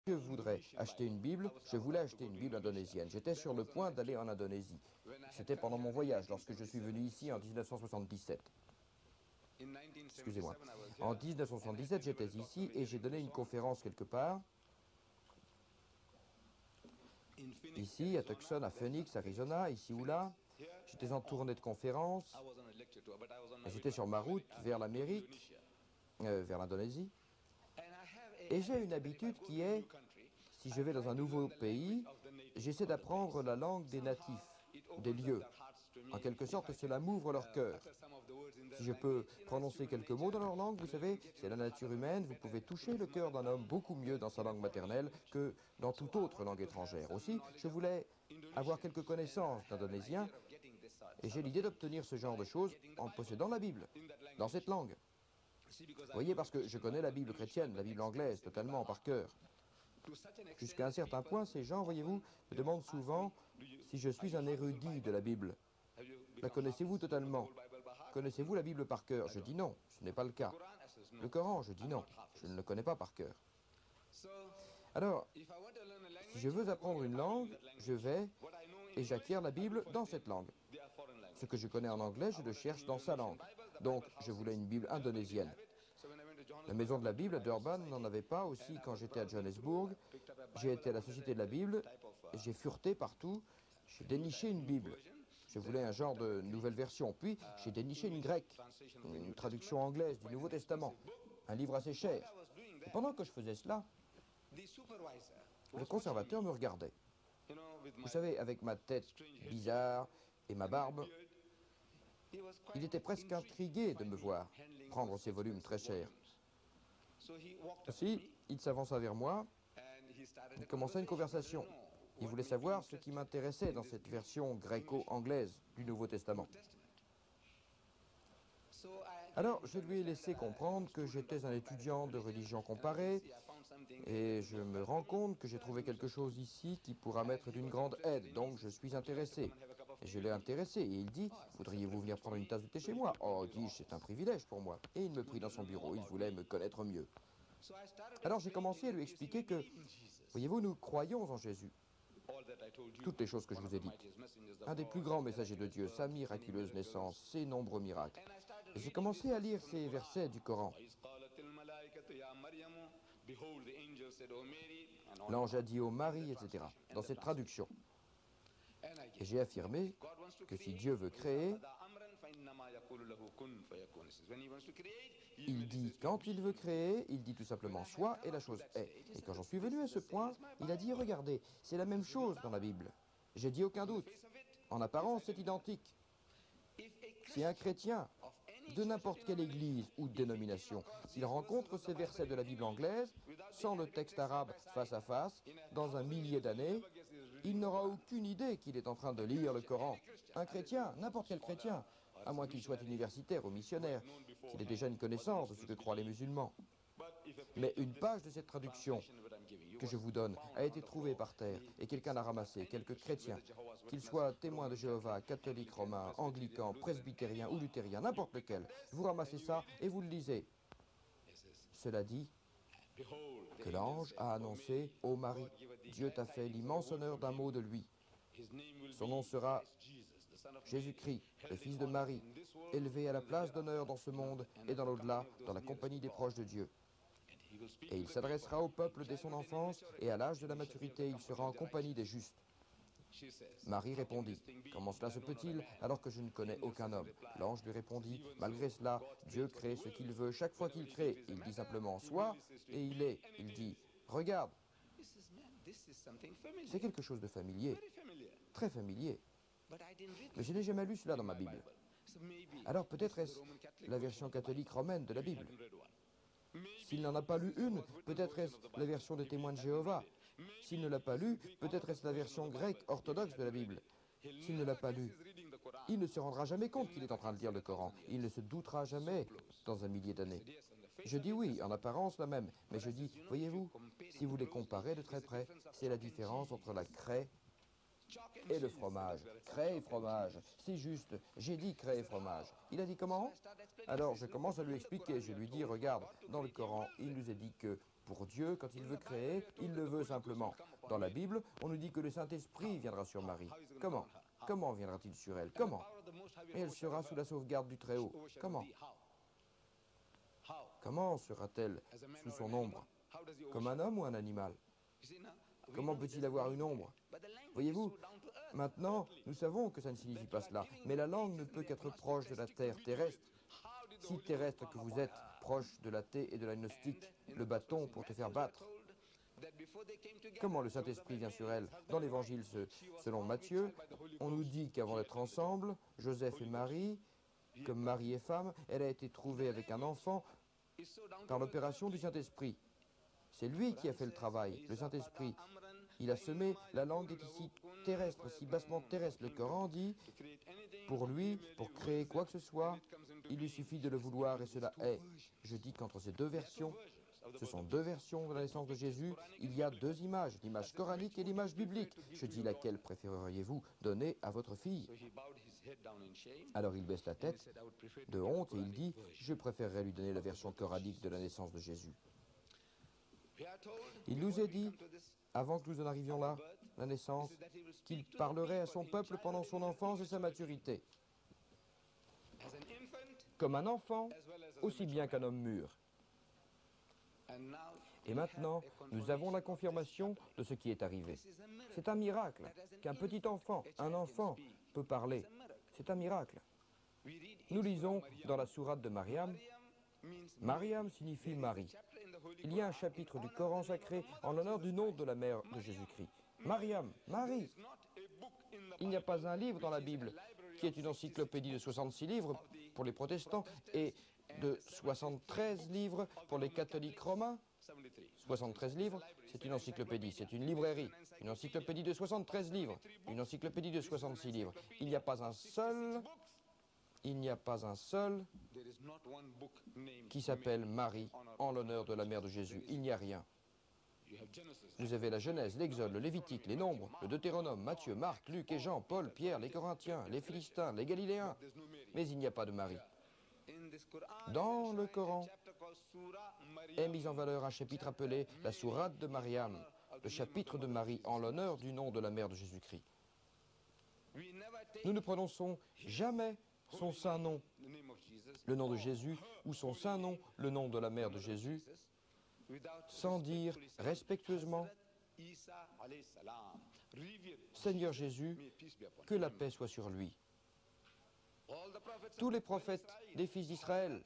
Je voudrais acheter une Bible, je voulais acheter une Bible indonésienne. J'étais sur le point d'aller en Indonésie. C'était pendant mon voyage, lorsque je suis venu ici en 1977. Excusez-moi. En 1977, j'étais ici et j'ai donné une conférence quelque part. Ici, à Tucson, à Phoenix, Arizona, ici ou là. J'étais en tournée de conférence. J'étais sur ma route vers l'Amérique, vers l'Indonésie. Et j'ai une habitude qui est, si je vais dans un nouveau pays, j'essaie d'apprendre la langue des natifs, des lieux. En quelque sorte, cela m'ouvre leur cœur. Si je peux prononcer quelques mots dans leur langue, vous savez, c'est la nature humaine, vous pouvez toucher le cœur d'un homme beaucoup mieux dans sa langue maternelle que dans toute autre langue étrangère. Aussi, je voulais avoir quelques connaissances d'indonésien et j'ai l'idée d'obtenir ce genre de choses en possédant la Bible, dans cette langue. Vous voyez, parce que je connais la Bible chrétienne, la Bible anglaise, totalement par cœur. Jusqu'à un certain point, ces gens, voyez-vous, me demandent souvent si je suis un érudit de la Bible. La connaissez-vous totalement? Connaissez-vous la Bible par cœur? Je dis non, ce n'est pas le cas. Le Coran, je dis non, je ne le connais pas par cœur. Alors, si je veux apprendre une langue, je vais et j'acquiers la Bible dans cette langue. Ce que je connais en anglais, je le cherche dans sa langue. Donc, je voulais une Bible indonésienne. La maison de la Bible à Durban n'en avait pas aussi quand j'étais à Johannesburg. J'ai été à la Société de la Bible, j'ai fureté partout, j'ai déniché une Bible. Je voulais un genre de nouvelle version. Puis, j'ai déniché une grecque, une traduction anglaise du Nouveau Testament, un livre assez cher. Et pendant que je faisais cela, le conservateur me regardait. Vous savez, avec ma tête bizarre et ma barbe, il était presque intrigué de me voir prendre ces volumes très chers. Aussi, il s'avança vers moi, il commença une conversation. Il voulait savoir ce qui m'intéressait dans cette version gréco-anglaise du Nouveau Testament. Alors, je lui ai laissé comprendre que j'étais un étudiant de religion comparée et je me rends compte que j'ai trouvé quelque chose ici qui pourra m'être d'une grande aide, donc je suis intéressé. Et je l'ai intéressé et il dit, voudriez-vous venir prendre une tasse de thé chez moi? Oh, dis-je, c'est un privilège pour moi. Et il me prit dans son bureau, il voulait me connaître mieux. Alors j'ai commencé à lui expliquer que, voyez-vous, nous croyons en Jésus. Toutes les choses que je vous ai dites. Un des plus grands messagers de Dieu, sa miraculeuse naissance, ses nombreux miracles. Et j'ai commencé à lire ces versets du Coran. L'ange a dit au Marie, etc., dans cette traduction. Et j'ai affirmé que si Dieu veut créer, il dit quand il veut créer, il dit tout simplement soit et la chose est. Et quand j'en suis venu à ce point, il a dit regardez, c'est la même chose dans la Bible. J'ai dit aucun doute. En apparence, c'est identique. Si un chrétien de n'importe quelle église ou dénomination, s'il rencontre ces versets de la Bible anglaise, sans le texte arabe face à face, dans un millier d'années, il n'aura aucune idée qu'il est en train de lire le Coran. Un chrétien, n'importe quel chrétien, à moins qu'il soit universitaire ou missionnaire, qu'il ait déjà une connaissance de ce que croient les musulmans. Mais une page de cette traduction que je vous donne a été trouvée par terre et quelqu'un l'a ramassée, quelques chrétiens, qu'ils soient témoins de Jéhovah, catholiques, romains, anglicans, presbytériens ou luthériens, n'importe lequel. Vous ramassez ça et vous le lisez. Cela dit que l'ange a annoncé « Ô Marie, Dieu t'a fait l'immense honneur d'un mot de lui. Son nom sera Jésus-Christ, le fils de Marie, élevé à la place d'honneur dans ce monde et dans l'au-delà, dans la compagnie des proches de Dieu. Et il s'adressera au peuple dès son enfance, et à l'âge de la maturité, il sera en compagnie des justes. » Marie répondit, « Comment cela se peut-il alors que je ne connais aucun homme ?» L'ange lui répondit, « Malgré cela, Dieu crée ce qu'il veut chaque fois qu'il crée. Il dit simplement « Soit » et il est. Il dit « Regarde ». C'est quelque chose de familier, très familier. Mais je n'ai jamais lu cela dans ma Bible. Alors peut-être est-ce la version catholique romaine de la Bible. S'il n'en a pas lu une, peut-être est-ce la version des témoins de Jéhovah. S'il ne l'a pas lu, peut-être est-ce la version grecque orthodoxe de la Bible. S'il ne l'a pas lu, il ne se rendra jamais compte qu'il est en train de lire le Coran. Il ne se doutera jamais dans un millier d'années. Je dis oui, en apparence la même, mais je dis, voyez-vous, si vous les comparez de très près, c'est la différence entre la craie et le fromage. Craie et fromage. C'est juste. J'ai dit craie et fromage. Il a dit comment? Alors je commence à lui expliquer. Je lui dis, regarde, dans le Coran, il nous est dit que pour Dieu, quand il veut créer, il le veut simplement. Dans la Bible, on nous dit que le Saint-Esprit viendra sur Marie. Comment? Comment viendra-t-il sur elle? Comment? Et elle sera sous la sauvegarde du Très-Haut. Comment? Comment sera-t-elle sous son ombre? Comme un homme ou un animal? Comment peut-il avoir une ombre? Voyez-vous, maintenant, nous savons que ça ne signifie pas cela, mais la langue ne peut qu'être proche de la terre terrestre. Si terrestre que vous êtes, proche de l'athée et de l'agnostique, le bâton pour te faire battre. Comment le Saint-Esprit vient sur elle? Dans l'Évangile selon Matthieu, on nous dit qu'avant d'être ensemble, Joseph et Marie, comme mari et femme, elle a été trouvée avec un enfant par l'opération du Saint-Esprit. C'est lui qui a fait le travail, le Saint-Esprit. Il a semé, la langue est ici terrestre, si bassement terrestre. Le Coran dit, pour lui, pour créer quoi que ce soit, il lui suffit de le vouloir et cela est. Je dis qu'entre ces deux versions, ce sont deux versions de la naissance de Jésus, il y a deux images, l'image coranique et l'image biblique. Je dis laquelle préféreriez-vous donner à votre fille? Alors il baisse la tête de honte et il dit, je préférerais lui donner la version coranique de la naissance de Jésus. Il nous est dit, avant que nous en arrivions là, la naissance, qu'il parlerait à son peuple pendant son enfance et sa maturité. Comme un enfant, aussi bien qu'un homme mûr. Et maintenant, nous avons la confirmation de ce qui est arrivé. C'est un miracle qu'un petit enfant, un enfant, peut parler. C'est un miracle. Nous lisons dans la sourate de Mariam, Mariam signifie Marie. Il y a un chapitre du Coran sacré en l'honneur du nom de la mère de Jésus-Christ. Mariam, Marie. Il n'y a pas un livre dans la Bible qui est une encyclopédie de 66 livres pour les protestants et de 73 livres pour les catholiques romains. 73 livres, c'est une encyclopédie, c'est une librairie. Une encyclopédie de 73 livres, une encyclopédie de 66 livres. Il n'y a pas un seul qui s'appelle Marie en l'honneur de la mère de Jésus. Il n'y a rien. Vous avez la Genèse, l'Exode, le Lévitique, les Nombres, le Deutéronome, Matthieu, Marc, Luc et Jean, Paul, Pierre, les Corinthiens, les Philistins, les Galiléens. Mais il n'y a pas de Marie. Dans le Coran est mis en valeur un chapitre appelé la sourate de Mariam, le chapitre de Marie en l'honneur du nom de la mère de Jésus-Christ. Nous ne prononçons jamais son saint nom, le nom de Jésus, ou son saint nom, le nom de la mère de Jésus, sans dire respectueusement « Seigneur Jésus, que la paix soit sur lui ». Tous les prophètes des fils d'Israël,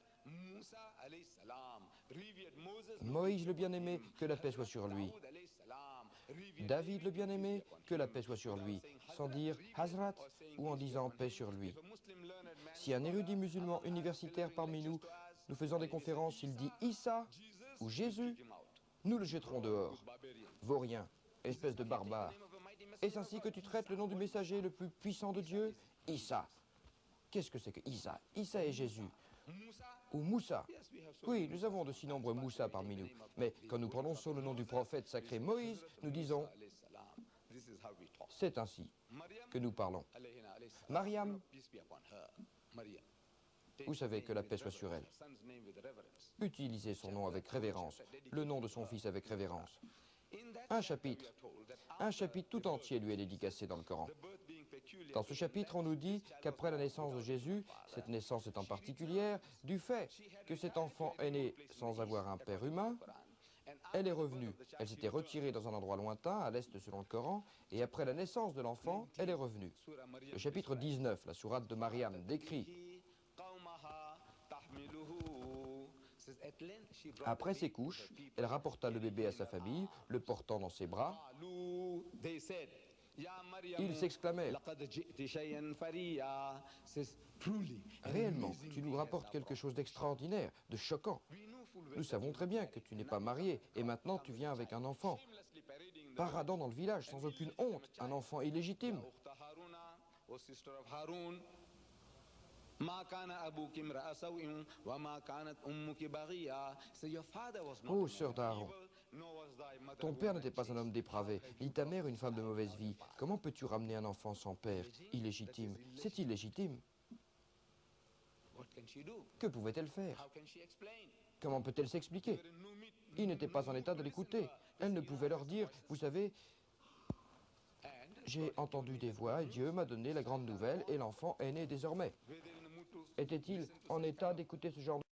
Moïse le bien-aimé, que la paix soit sur lui. David le bien-aimé, que la paix soit sur lui, sans dire Hazrat ou en disant paix sur lui. Si un érudit musulman universitaire parmi nous, nous faisant des conférences, il dit Issa ou Jésus, nous le jetterons dehors. Vaurien, espèce de barbare. Est-ce ainsi que tu traites le nom du messager le plus puissant de Dieu? Issa. Qu'est-ce que c'est que Issa? Issa et Jésus. Ou Moussa. Oui, nous avons de si nombreux Moussa parmi nous. Mais quand nous prononçons le nom du prophète sacré Moïse, nous disons c'est ainsi que nous parlons. Mariam, vous savez que la paix soit sur elle. Utilisez son nom avec révérence, le nom de son fils avec révérence. Un chapitre tout entier lui est dédicacé dans le Coran. Dans ce chapitre, on nous dit qu'après la naissance de Jésus, cette naissance étant particulière, du fait que cet enfant est né sans avoir un père humain, elle est revenue. Elle s'était retirée dans un endroit lointain, à l'est selon le Coran, et après la naissance de l'enfant, elle est revenue. Le chapitre 19, la sourate de Mariam, décrit après ses couches, elle rapporta le bébé à sa famille, le portant dans ses bras. Ils s'exclamaient réellement, tu nous rapportes quelque chose d'extraordinaire, de choquant. Nous savons très bien que tu n'es pas marié et maintenant tu viens avec un enfant. Paradant dans le village sans aucune honte, un enfant illégitime. Ô sœur d'Aaron, ton père n'était pas un homme dépravé, ni ta mère une femme de mauvaise vie. Comment peux-tu ramener un enfant sans père, illégitime? C'est illégitime. Que pouvait-elle faire? Comment peut-elle s'expliquer? Ils n'étaient pas en état de l'écouter. Elle ne pouvait leur dire, vous savez, j'ai entendu des voix et Dieu m'a donné la grande nouvelle et l'enfant est né désormais. Était-il en état d'écouter ce genre de